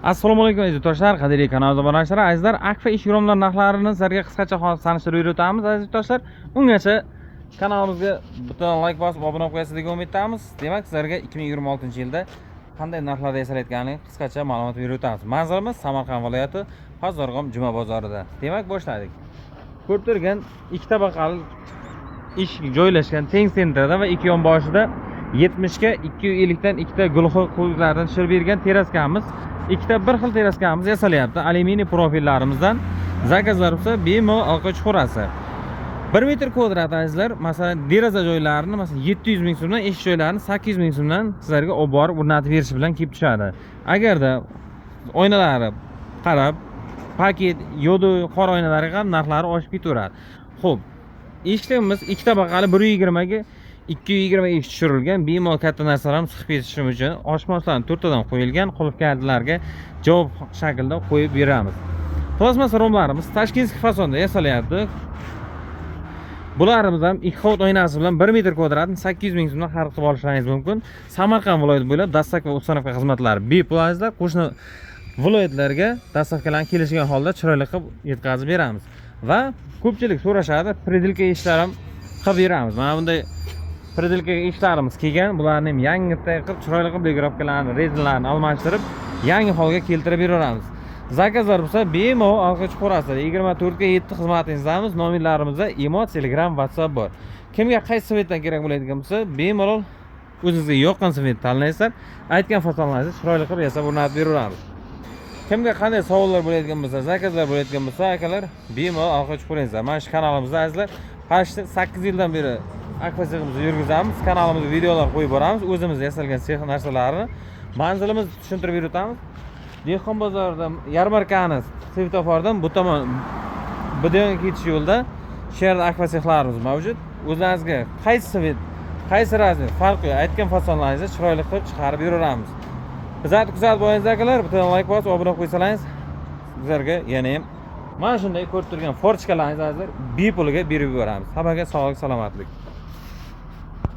Assalomu alaykum aziz do'stlar, qadrli kanal tomoshabinlar, azizlar, Akfa ish yig'imlari narxlarini sizlarga qisqacha tanishtirib o'tamiz aziz do'stlar. Ungacha kanalimizga bitta like bosib obuna bo'lib qo'yasiz degan umiddamiz. Demak, sizlarga 2026-yilda qanday narxlarda yasalayotganini qisqacha ma'lumot berib o'tamiz. Manzilimiz Samarqand viloyati Pazarg'om Juma bozorida. Demak, boshladik. Ko'rib turgan ikki tabaqali ish joylashgan teng sentrda va ikki yonboshida 70 ga 250 dan ikkita gulxo qo'ylardan tushirib bergan teraskamiz. Ikkita bir xil teraskamiz yasalyapti. Alyuminiy profillarimizdan zakazlar bo'lsa bemalol orqa chuqurasi. 1 metr kvadrat azizlar, masalan, deraza joylarini masalan 700 ming so'mdan, eshik joylarini 800 ming so'mdan sizlarga olib borib o'rnatib berish bilan kelib tushadi. Agarda oynalari qarab, paket, yo'du, qor oynalariga ham narxlari oshib ketaveradi. Xo'p, eshikimiz ikki tabaqali 120 ga 220 ish tushirilgan, bemalol katta narsalarni siqib yetishim uchun oshmoqlarni to'rttadan qo'yilgan, qulf kalitlarga javob shaklda qo'yib beramiz. Plastmas romlarimiz tashkentskiy fasonda yasalyapti. Bularimiz ham 2 qavat oynasi bilan 1 metr kvadratni 800 ming so'mdan xarid qilib olishlaringiz mumkin. Samarqand viloyati bo'ylab dastavka va uстановка xizmatlari bepul azizlar. Qo'shni viloyatlarga dastavkalarni kelishgan holda chiroyli qilib yetkazib beramiz. Va ko'pchilik so'rashadi, predilka ishlar ham qilib beramiz. Mana bunday predilka ishlarimiz kelgan, bularni ham yangi qilib, chiroyli qilib blogirovkalarni, rezinlarni almashtirib, yangi holga keltirib beramiz. Zakazlar bo'lsa bemalol orqa chuqurasida 24 ga 7 xizmatingizdamiz. Nomerlarimizda imo, Telegram, WhatsApp bor. Kimga qaysi svetdan kerak bo'ladigan bo'lsa, bemalol o'zingizga yoqqan svet tanlaysizlar. Aytgan fasonlaringizni chiroyli qilib yasab o'rnatib beramiz. Kimga qanday savollar bo'ladigan bo'lsa, zakazlar bo'ladigan bo'lsa, akalar bemalol orqa chuquringizda. Mana shu kanalimizda azizlar, qashti 8 yildan beri Akfa seximizni yurgizamiz. Kanalimizga videolar qo'yib boramiz. O'zimiz yasalgan sex narsalarni manzilimizni tushuntirib beramiz. Dehqon bozorida yarmarkani svetofordan bu tomon Bidon ketish yo'lda shu yerda Akfa sexlarimiz mavjud. O'zingizga qaysi svet, qaysi razmer farqi aytgan fasonlaringizni chiroyli qilib chiqarib beramiz. Bizlarni kuzatib boringiz akalar, bitta like bosib obuna qo'ysangiz, sizlarga yana ham mana shunday ko'rib turgan forchkalaringizni bepulga berib yuboramiz. Hammaga sog'lik, salomatlik.